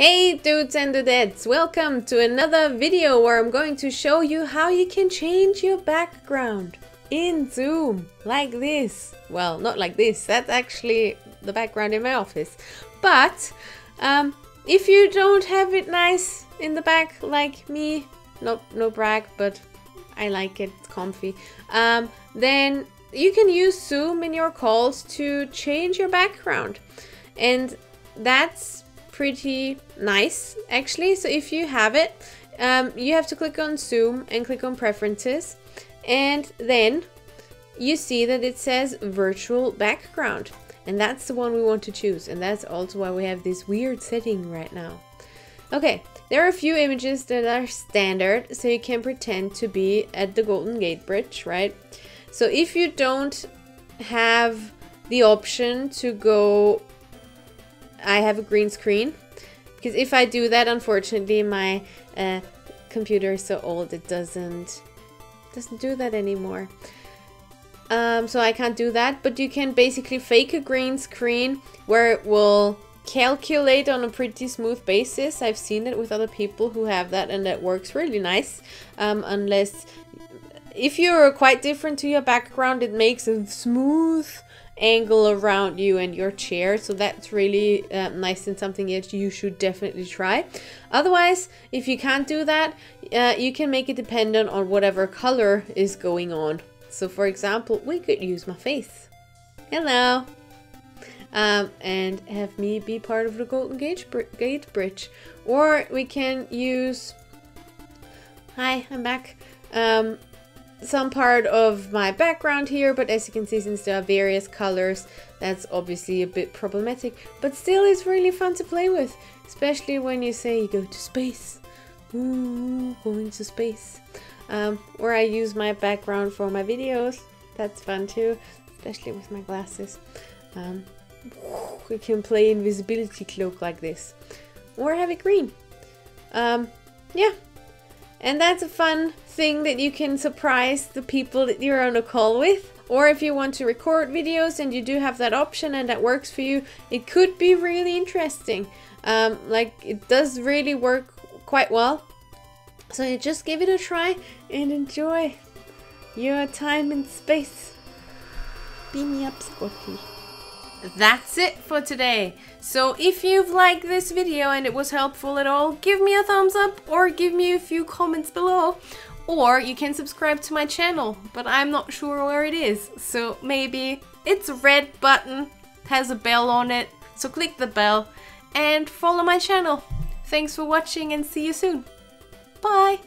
Hey dudes and dudettes, welcome to another video where I'm going to show you how you can change your background in Zoom like this. Well, not like this, that's actually the background in my office. But if you don't have it nice in the back like me, no brag, but I like it, it's comfy, then you can use Zoom in your calls to change your background. And that's pretty nice actually. So if you have it, you have to click on Zoom and click on preferences, and then you see that it says virtual background, and that's the one we want to choose, and that's also why we have this weird setting right now. Okay, there are a few images that are standard, so you can pretend to be at the Golden Gate Bridge, right? So if you don't have the option to go, I have a green screen, because if I do that, unfortunately my computer is so old it doesn't do that anymore. So I can't do that, but you can basically fake a green screen where it will calculate on a pretty smooth basis. I've seen it with other people who have that, and that works really nice. Unless if you're quite different to your background, it makes a smooth angle around you and your chair, so that's really nice and something that you should definitely try. Otherwise, if you can't do that, you can make it dependent on whatever color is going on. So for example, we could use my face, hello, and have me be part of the Golden Gate Bridge, or we can use, hi, I'm back, some part of my background here, but as you can see, since there are various colors, that's obviously a bit problematic, but still it's really fun to play with, especially when you say you go to space. Ooh, going to space. Or I use my background for my videos, that's fun too, especially with my glasses. We can play invisibility cloak like this, or have it green. Yeah. And that's a fun thing that you can surprise the people that you're on a call with. Or if you want to record videos and you do have that option and that works for you, it could be really interesting. Like, it does really work quite well. So you just give it a try and enjoy your time in space. Beam me up, Scotty. That's it for today. So if you've liked this video and it was helpful at all, give me a thumbs up or give me a few comments below. Or you can subscribe to my channel, but I'm not sure where it is. So maybe it's a red button, has a bell on it. So click the bell and follow my channel. Thanks for watching and see you soon. Bye.